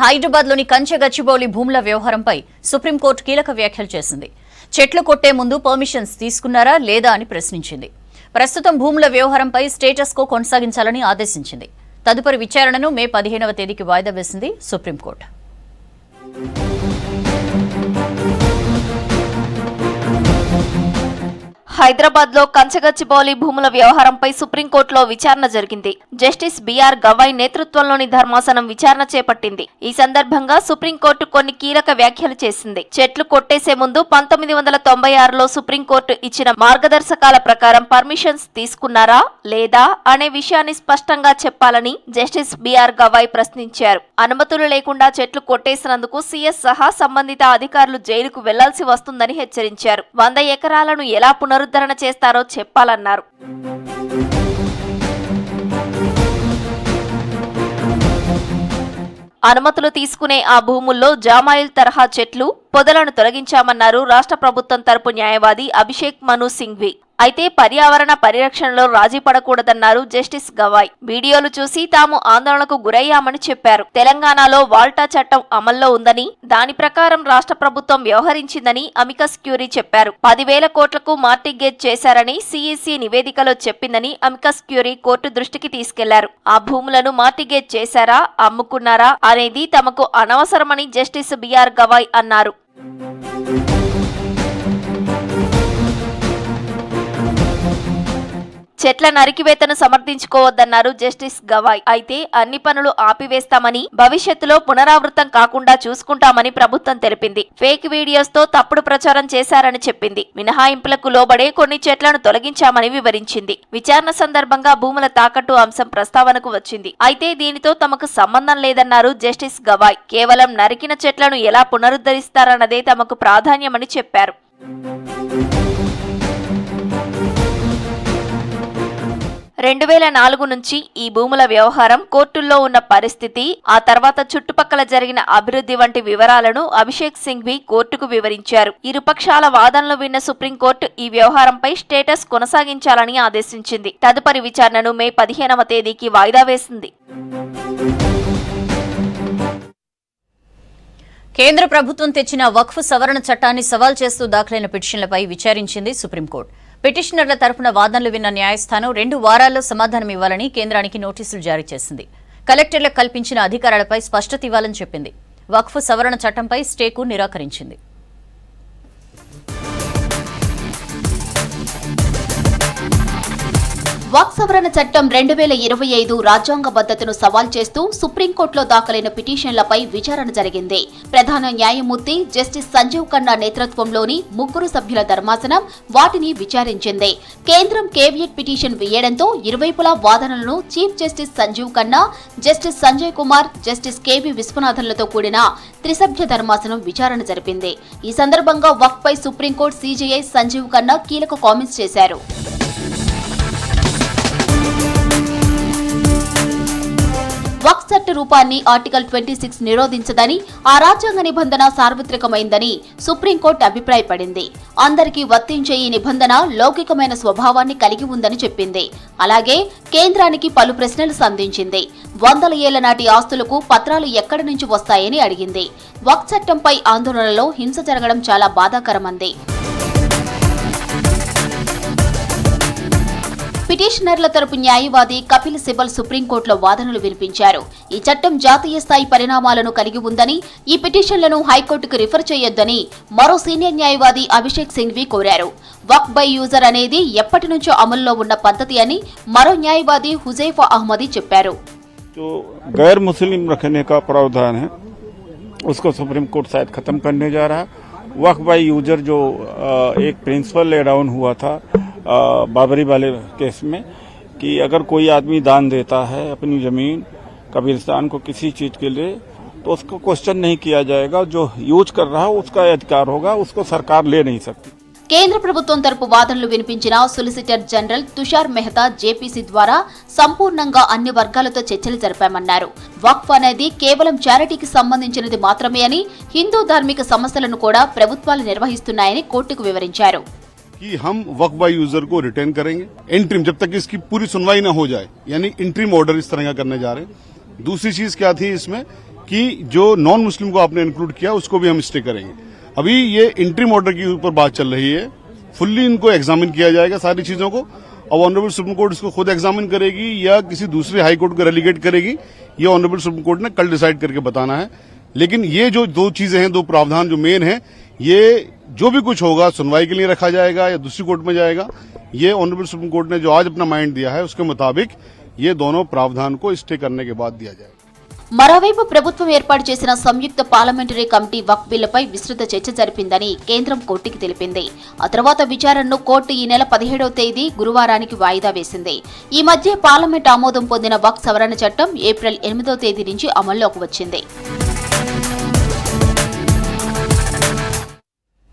హైదరాబాద్ లోని కంచె గచ్చిబౌలి భూముల వ్యవహారంపై సుప్రీంకోర్టు కీలక వ్యాఖ్యలు చేసింది. చెట్లు కొట్టే ముందు పర్మిషన్స్ తీసుకున్నారా లేదా అని ప్రశ్నించింది. ప్రస్తుతం భూముల వ్యవహారంపై స్టేటస్ కో కొనసాగించాలని ఆదేశించింది. తదుపరి విచారణను మే 15వ తేదీకి వాయిదా వేసింది సుప్రీంకోర్టు. హైదరాబాద్ లో కంచగచ్చిబౌలి భూముల వ్యవహారంపై సుప్రీంకోర్టులో విచారణ జరిగింది. జస్టిస్ బిఆర్ గవాయ్ నేతృత్వంలోని ధర్మాసనం విచారణ చేపట్టింది. ఈ సందర్భంగా సుప్రీంకోర్టు కొన్ని కీలక వ్యాఖ్యలు చేసింది. చెట్లు కొట్టేసే ముందు 1996లో సుప్రీంకోర్టు ఇచ్చిన మార్గదర్శకాల ప్రకారం పర్మిషన్స్ తీసుకున్నారా లేదా అనే విషయాన్ని స్పష్టంగా చెప్పాలని జస్టిస్ బిఆర్ గవాయ్ ప్రశ్నించారు. అనుమతులు లేకుండా చెట్లు కొట్టేసినందుకు సీఎస్ సహా సంబంధిత అధికారులు జైలుకు వెళ్లాల్సి వస్తుందని హెచ్చరించారు. 100 ఎకరాలను ఎలా పునరుద్ధరణ చేస్తారో చెప్పాలన్నారు. అనుమతులు తీసుకునే ఆ భూముల్లో జామాయిల్ తరహా చెట్లు పొదలను తొలగించామన్నారు రాష్ట్ర ప్రభుత్వం తరపు న్యాయవాది అభిషేక్ మను సింఘ్వి. అయితే పర్యావరణ పరిరక్షణలో రాజీ పడకూడదన్నారు జస్టిస్ గవాయ్. వీడియోలు చూసి తాము ఆందోళనకు గురయ్యామని చెప్పారు. తెలంగాణలో వాల్టా చట్టం అమల్లో ఉందని, దాని ప్రకారం రాష్ట్ర ప్రభుత్వం వ్యవహరించిందని అమికస్ క్యూరీ చెప్పారు. 10,000 కోట్లకు మార్టిగేజ్ చేశారని సిఈసి నివేదికలో చెప్పిందని అమికస్ క్యూరీ కోర్టు దృష్టికి తీసుకెళ్లారు. ఆ భూములను మార్టిగేజ్ చేశారా, అమ్ముకున్నారా అనేది తమకు అనవసరమని జస్టిస్ బిఆర్ గవాయ్ అన్నారు. చెట్ల నరికివేతను సమర్థించుకోవద్దన్నారు జస్టిస్ గవాయ్. అయితే అన్ని పనులు ఆపివేస్తామని, భవిష్యత్తులో పునరావృతం కాకుండా చూసుకుంటామని ప్రభుత్వం తెలిపింది. ఫేక్ వీడియోస్ తో తప్పుడు ప్రచారం చేశారని చెప్పింది. మినహాయింపులకు లోబడే కొన్ని చెట్లను తొలగించామని వివరించింది. విచారణ సందర్భంగా భూముల తాకట్టు అంశం ప్రస్తావనకు వచ్చింది. అయితే దీనితో తమకు సంబంధం లేదన్నారు జస్టిస్ గవాయ్. కేవలం నరికిన చెట్లను ఎలా పునరుద్ధరిస్తారన్నదే తమకు ప్రాధాన్యమని చెప్పారు. 2004 నుంచి ఈ భూముల వ్యవహారం కోర్టుల్లో ఉన్న పరిస్థితి, ఆ తర్వాత చుట్టుపక్కల జరిగిన అభివృద్ధి వంటి వివరాలను అభిషేక్ సింఘ్వి కోర్టుకు వివరించారు. ఇరుపక్షాల వాదనలు విన్న సుప్రీంకోర్టు ఈ వ్యవహారంపై స్టేటస్ కొనసాగించాలని ఆదేశించింది. తదుపరి విచారణను మే 15వ తేదీకి వాయిదా వేసింది. కేంద్ర ప్రభుత్వం తెచ్చిన వక్ఫ్ సవరణ చట్టాన్ని సవాల్ చేస్తూ దాఖలైన పిటిషన్లపై విచారించింది సుప్రీంకోర్టు. పిటిషనర్ల తరపున వాదనలు విన్న న్యాయస్థానం 2 వారాల్లో సమాధానం ఇవ్వాలని కేంద్రానికి నోటీసులు జారీ చేసింది. కలెక్టర్లకు కల్పించిన అధికారాలపై స్పష్టత ఇవ్వాలని చెప్పింది. వక్ఫ్ సవరణ చట్టంపై స్టేకు నిరాకరించింది. వక్ఫ్ సవరణ చట్టం 2025 రాజ్యాంగబద్ధతను సవాల్ చేస్తూ సుప్రీంకోర్టులో దాఖలైన పిటిషన్లపై విచారణ జరిగింది. ప్రధాన న్యాయమూర్తి జస్టిస్ సంజీవ్ ఖన్నా నేతృత్వంలోని 3 సభ్యుల ధర్మాసనం వాటిని విచారించింది. కేంద్రం కేవియట్ పిటిషన్ వేయడంతో ఇరువైపులా వాదనలను chief justice Sanjiv Khanna, justice Sanjay Kumar, justice K V విశ్వనాథన్లతో కూడిన త్రిసభ్య ధర్మాసనం విచారణ జరిపింది. ఈ సందర్భంగా వక్ఫ్ పై సుప్రీంకోర్టు సీజేఐ సంజీవ్ ఖన్నా కీలక కామెంట్స్ చేశారు. వక్ఫ్ చట్ట రూపాన్ని ఆర్టికల్ 26 నిరోధించదని, ఆ రాజ్యాంగ నిబంధన సార్వత్రికమైందని సుప్రీంకోర్టు అభిప్రాయపడింది. అందరికీ వర్తించే ఈ నిబంధన లౌకికమైన స్వభావాన్ని కలిగి ఉందని చెప్పింది. అలాగే కేంద్రానికి పలు ప్రశ్నలు సంధించింది. 100 ఏళ్ల నాటి ఆస్తులకు పత్రాలు ఎక్కడి నుంచి వస్తాయని అడిగింది. వక్ఫ్ చట్టంపై ఆందోళనలో హింస జరగడం చాలా బాధాకరమంది. పిటిషనర్ల తరపు న్యాయవాది కపిల్ సిబల్ సుప్రీంకోర్టులో వాదనలు వినిపించారు. ఈ చట్టం జాతీయ స్థాయి పరిణామాలను కలిగి ఉందని, ఈ పిటిషన్లను హైకోర్టుకు రిఫర్ చేయొద్దని మరో సీనియర్ న్యాయవాది అభిషేక్ సింఘ్వి కోరారు. వక్ఫ్ బై యూజర్ అనేది ఎప్పటి నుంచో అమల్లో ఉన్న పద్ధతి అని మరో న్యాయవాది హుజైఫా అహ్మదీ చెప్పారు. गैर मुस्लिम रखने का प्रावधान है उसको सुप्रीम कोर्ट शायद खत्म करने जा रहा है. वक्फ बाय यूजर जो एक प्रिंसिपल ले डाउन हुआ था बाबरी वाले केस में कि अगर कोई आदमी दान देता है अपनी जमीन कब्रिस्तान को किसी चीज के लिए तो उसको क्वेश्चन नहीं किया जाएगा. जो यूज कर रहा है उसका अधिकार होगा, उसको सरकार ले नहीं सकती. కేంద్ర ప్రభుత్వం తరపు వాదనలు వినిపించిన solicitor general Tushar Mehta JPC ద్వారా సంపూర్ణంగా అన్ని వర్గాలతో చర్చలు జరిపామన్నారు. వక్ఫ్ అనేది కేవలం చారిటీకి సంబంధించినది మాత్రమే అని, హిందూ ధార్మిక సమస్యలను కూడా ప్రభుత్వాలు నిర్వహిస్తున్నాయని కోర్టుకు వివరించారు. कि हम वक्फ बाय यूजर को रिटेन करेंगे इंट्रीम जब तक इसकी पूरी सुनवाई न हो जाए, यानी इंट्रीम ऑर्डर इस तरह का करने जा रहे हैं. दूसरी चीज क्या थी इसमें कि जो नॉन मुस्लिम को आपने इंक्लूड किया उसको भी हम स्टे करेंगे। अभी ये इंट्रीम ऑर्डर के ऊपर बात चल रही है, फुल्ली इनको एग्जामिन किया जाएगा सारी चीजों को। अब ऑनरेबल सुप्रीम कोर्ट इसको खुद एग्जामिन करेगी या किसी दूसरे हाई कोर्ट को रेलीगेट करेगी, ये ऑनरेबल सुप्रीम कोर्ट ने कल डिसाइड करके बताना है। लेकिन ये जो दो चीजें हैं, दो प्रावधान जो मेन है, ये जो भी कुछ होगा सुनवाई के लिए रखा जाएगा या दूसरी कोर्ट में जाएगा। ये ऑनरेबल सुप्रीम कोर्ट ने जो आज अपना माइंड दिया है उसके मुताबिक ये दोनों प्रावधान को स्टे करने के बाद दिया जाएगा। మరోవైపు ప్రభుత్వం ఏర్పాటు చేసిన సంయుక్త పార్లమెంటరీ కమిటీ వక్ఫ్ బిల్లుపై విస్తృత చర్చ జరిపిందని కేంద్రం కోర్టుకి తెలిపింది. ఆ తర్వాత విచారణను కోర్టు ఈ నెల 17వ తేదీ గురువారానికి వాయిదా వేసింది. ఈ మధ్య పార్లమెంట్ ఆమోదం పొందిన వక్ఫ్ సవరణ చట్టం ఏప్రిల్ 8వ తేదీ నుంచి అమల్లోకి వచ్చింది.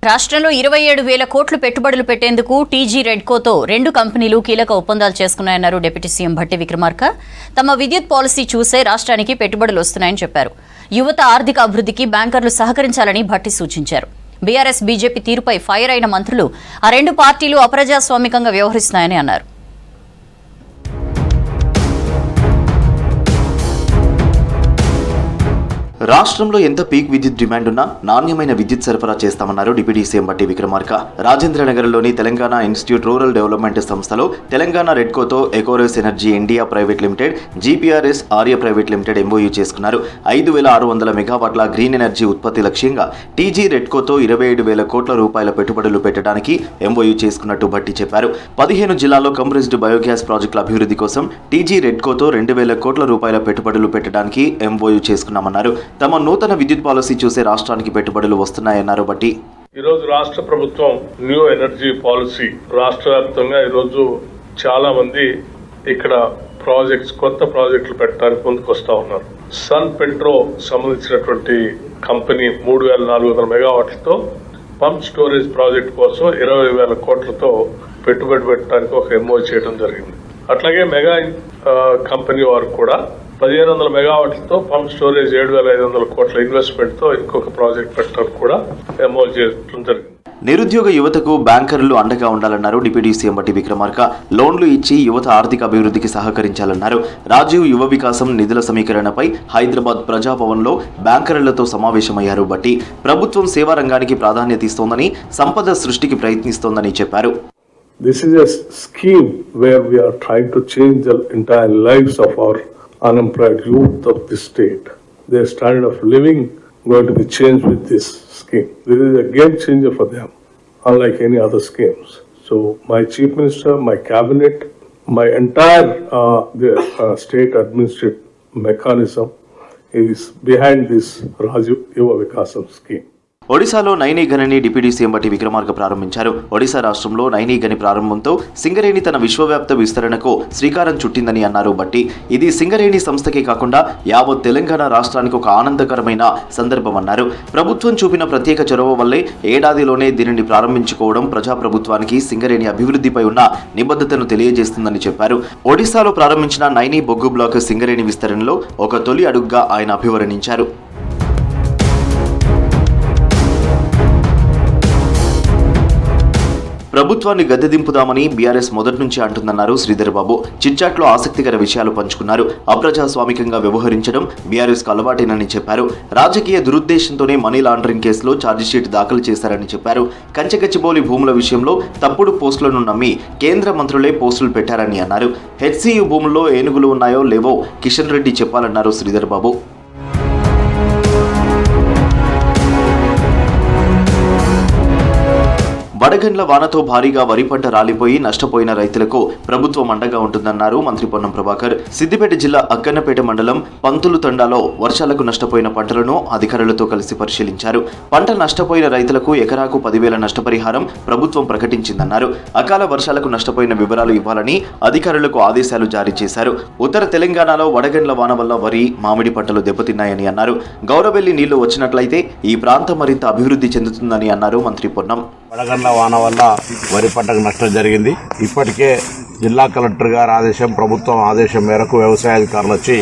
రాష్ట్రంలో 27,000 కోట్లు పెట్టుబడులు పెట్టేందుకు టీజీ రెడ్కోతో 2 కంపెనీలు కీలక ఒప్పందాలు చేసుకున్నాయన్నారు డిప్యూటీ సీఎం భట్టి విక్రమార్క. తమ విద్యుత్ పాలసీ చూసే రాష్ట్రానికి పెట్టుబడులు వస్తున్నాయని చెప్పారు. యువత ఆర్థిక అభివృద్ధికి బ్యాంకర్లు సహకరించాలని భట్టి సూచించారు. బీఆర్ఎస్ బీజేపీ తీరుపై ఫైర్ అయిన మంత్రులు ఆ 2 పార్టీలు అప్రజాస్వామికంగా వ్యవహరిస్తున్నాయని అన్నారు. రాష్ట్రంలో ఎంత పీక్ విద్యుత్ డిమాండ్ ఉన్నా నాణ్యమైన విద్యుత్ సరఫరా చేస్తామన్నారు డిప్యూటీ సీఎం భట్టి విక్రమార్క. రాజేంద్రనగర్లోని తెలంగాణ ఇన్స్టిట్యూట్ రూరల్ డెవలప్మెంట్ సంస్థలో తెలంగాణ రెడ్కోతో ఎకోరేస్ energy India private limited, GPRS Arya private limited MOU చేసుకున్నారు. 5,600 మెగావాట్ల గ్రీన్ ఎనర్జీ ఉత్పత్తి లక్ష్యంగా టీజీ రెడ్కోతో 27,000 కోట్ల రూపాయల పెట్టుబడులు పెట్టడానికి ఎంఓయూ చేసుకున్నట్టు భట్టి చెప్పారు. 15 జిల్లాల్లో కంప్రెస్డ్ బయోగ్యాస్ ప్రాజెక్టుల అభివృద్ధి కోసం టీజీ రెడ్కోతో 2,000 కోట్ల రూపాయల పెట్టుబడులు పెట్టడానికి ఎంఓయూ చేసుకున్నామన్నారు. తమ నూతన విద్యుత్ పాలసీ చూసే రాష్ట్రానికి పెట్టుబడులు వస్తున్నాయన్నారు బట్టి. ఈరోజు రాష్ట్ర ప్రభుత్వం న్యూ ఎనర్జీ పాలసీ రాష్ట్ర వ్యాప్తంగా ఈరోజు చాలా మంది ఇక్కడ కొత్త ప్రాజెక్టులు పెట్టడానికి ముందుకు వస్తా ఉన్నారు. సన్ పెట్రో సంబంధించినటువంటి కంపెనీ 3,400 మెగావాట్లతో పంప్ స్టోరేజ్ ప్రాజెక్ట్ కోసం 20,000 కోట్లతో పెట్టుబడి పెట్టడానికి ఒక ఎంఓ చేయడం జరిగింది. అట్లాగే మెగా కంపెనీ వారు కూడా 1,500 మెగావాట్లతో పంప్ స్టోరేజ్ 7,500 కోట్ల ఇన్వెస్ట్మెంట్ తో ఇంకొక ప్రాజెక్ట్ పెట్టడానికి కూడా ఎంఓ చేయడం జరిగింది. నిరుద్యోగ యువతకు బ్యాంకర్లు అండగా ఉండాలన్నారు డిప్యూటీ సీఎం భట్టి విక్రమార్క. లోన్లు ఇచ్చి యువత ఆర్థిక అభివృద్ధికి సహకరించాలన్నారు. రాజీవ్ యువ వికాసం నిధుల సమీకరణపై హైదరాబాద్ ప్రజాభవన్లో బ్యాంకర్లతో సమావేశమయ్యారు బట్టి. ప్రభుత్వం సేవా రంగానికి ప్రాధాన్యత ఇస్తోందని, సంపద సృష్టికి ప్రయత్నిస్తోందని చెప్పారు. This is a scheme where we are trying to change the entire lives of our unemployed youth of the state. Their standard of living going to be changed with this scheme. This is a game changer for them, unlike any other schemes. So my chief minister, my cabinet, my entire state administrative mechanism is behind this Rajiv Yuva Vikasam scheme. ఒడిశాలో Naini గనిని deputy CM Bhatti Vikramarka ప్రారంభించారు. ఒడిశా రాష్ట్రంలో నైనీ గని ప్రారంభంతో సింగరేణి తన విశ్వవ్యాప్త విస్తరణకు శ్రీకారం చుట్టిందని అన్నారు బట్టి. ఇది సింగరేణి సంస్థకే కాకుండా యావత్ తెలంగాణ రాష్ట్రానికి ఒక ఆనందకరమైన సందర్భమన్నారు. ప్రభుత్వం చూపిన ప్రత్యేక చొరవ వల్లే ఏడాదిలోనే దీనిని ప్రారంభించుకోవడం ప్రజాప్రభుత్వానికి సింగరేణి అభివృద్ధిపై ఉన్న నిబద్ధతను తెలియజేస్తుందని చెప్పారు. ఒడిశాలో ప్రారంభించిన నైనీ బొగ్గు బ్లాక్ సింగరేణి విస్తరణలో ఒక తొలి అడుగుగా ఆయన అభివర్ణించారు. ప్రభుత్వాన్ని గద్దెదింపుదామని బీఆర్ఎస్ మొదటి నుంచి అంటుందన్నారు శ్రీధర్ బాబు. చిట్చాట్లో ఆసక్తికర విషయాలు పంచుకున్నారు. అప్రజాస్వామికంగా వ్యవహరించడం బీఆర్ఎస్ కు అలవాటేనని చెప్పారు. రాజకీయ దురుద్దేశంతోనే మనీ లాండరింగ్ కేసులో ఛార్జిషీట్ దాఖలు చేశారని చెప్పారు. కంచగచ్చిబౌలి భూముల విషయంలో తప్పుడు పోస్టులను నమ్మి కేంద్ర మంత్రులే పోస్టులు పెట్టారని అన్నారు. హెచ్సియు భూముల్లో ఏనుగులు ఉన్నాయో లేవో కిషన్ రెడ్డి చెప్పాలన్నారు శ్రీధర్ బాబు. వడగండ్ల వానతో భారీగా వరి పంట రాలిపోయి నష్టపోయిన రైతులకు ప్రభుత్వం అండగా ఉంటుందన్నారు మంత్రి పొన్నం ప్రభాకర్. సిద్దిపేట జిల్లా అక్కన్నపేట మండలం పంతులు తండాలో వర్షాలకు నష్టపోయిన పంటలను అధికారులతో కలిసి పరిశీలించారు. పంట నష్టపోయిన రైతులకు ఎకరాకు 10,000 నష్టపరిహారం ప్రభుత్వం ప్రకటించిందన్నారు. అకాల వర్షాలకు నష్టపోయిన వివరాలు ఇవ్వాలని అధికారులకు ఆదేశాలు జారీ చేశారు. ఉత్తర తెలంగాణలో వడగండ్ల వాన వల్ల వరి, మామిడి పంటలు దెబ్బతిన్నాయని అన్నారు. గౌరవెల్లి నీళ్లు వచ్చినట్లయితే ఈ ప్రాంతం మరింత అభివృద్ధి చెందుతుందని అన్నారు మంత్రి పొన్నం. వడగండ్ల వాన వల్ల వరి పంటకు నష్టం జరిగింది. ఇప్పటికే జిల్లా కలెక్టర్ గారి ఆదేశం, ప్రభుత్వం ఆదేశం మేరకు వ్యవసాయ అధికారులు వచ్చి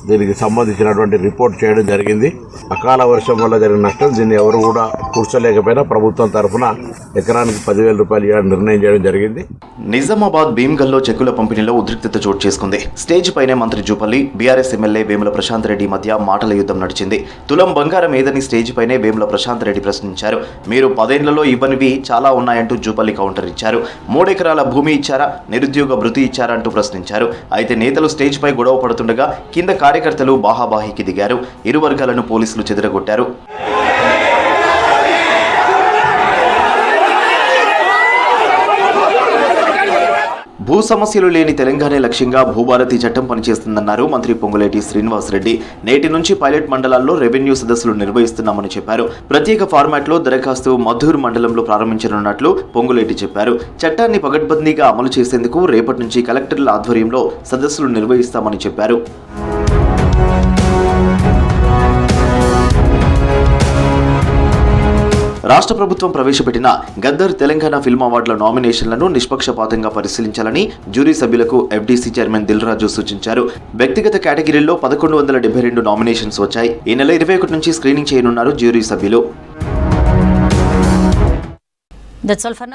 దీనికి సంబంధించినటువంటి రిపోర్ట్ చేయడం జరిగింది. అకాల వర్షం వల్ల జరిగిన నష్టం దీన్ని ఎవరు కూడా కూర్చోలేకపోయినా ప్రభుత్వం తరఫున ఎకరానికి 10,000 రూపాయలు ఇవ్వాలని నిర్ణయం చేయడం జరిగింది. నిజామాబాద్ భీమ్గల్లో చెక్కుల పంపిణీలో ఉద్రిక్తత చోటు చేసుకుంది. స్టేజ్ పైనే మంత్రి జూపల్లి, బీఆర్ఎస్ ఎమ్మెల్యే వేముల ప్రశాంత్ రెడ్డి మధ్య మాటల యుద్ధం నడిచింది. తులం బంగారం ఏదని స్టేజ్ పైనే వేముల ప్రశాంత్ రెడ్డి ప్రశ్నించారు. మీరు 10 ఏళ్లలో ఇవ్వనివి చాలా ఉన్నాయంటూ జూపల్లి కౌంటర్ ఇచ్చారు. 3 ఎకరాల భూమి ఇచ్చారా, నిరుద్యోగ భృతి ఇచ్చారా అంటూ ప్రశ్నించారు. అయితే నేతలు స్టేజ్ పై గొడవ పడుతుండగా కింద కార్యకర్తలు బాహాబాహికి దిగారు. ఇరు వర్గాలను పోలీసులు చెదరగొట్టారు. భూ సమస్యలు లేని తెలంగాణ లక్ష్యంగా భూభారతి చట్టం పనిచేస్తుందన్నారు మంత్రి పొంగులేటి శ్రీనివాసరెడ్డి. నేటి నుంచి పైలట్ మండలాల్లో రెవెన్యూ సదస్సులు నిర్వహిస్తున్నామని చెప్పారు. ప్రత్యేక ఫార్మాట్లో దరఖాస్తు మధూర్ మండలంలో ప్రారంభించనున్నట్లు పొంగులేటి చెప్పారు. చట్టాన్ని పకడ్బందీగా అమలు చేసేందుకు రేపటి నుంచి కలెక్టర్ల ఆధ్వర్యంలో సదస్సులు నిర్వహిస్తామని చెప్పారు. రాష్ట్ర ప్రభుత్వం ప్రవేశపెట్టిన గద్దర్ తెలంగాణ ఫిల్మ్ అవార్డుల నామినేషన్లను నిష్పక్షపాతంగా పరిశీలించాలని జ్యూరీ సభ్యులకు ఎఫ్డీసీ చైర్మన్ దిల్ రాజు సూచించారు. వ్యక్తిగత కేటగిరీల్లో 1172 నామినేషన్స్ వచ్చాయి. ఈ నెల 21 నుంచి స్క్రీనింగ్ చేయనున్నారు జ్యూరీ సభ్యులు. That's all for now.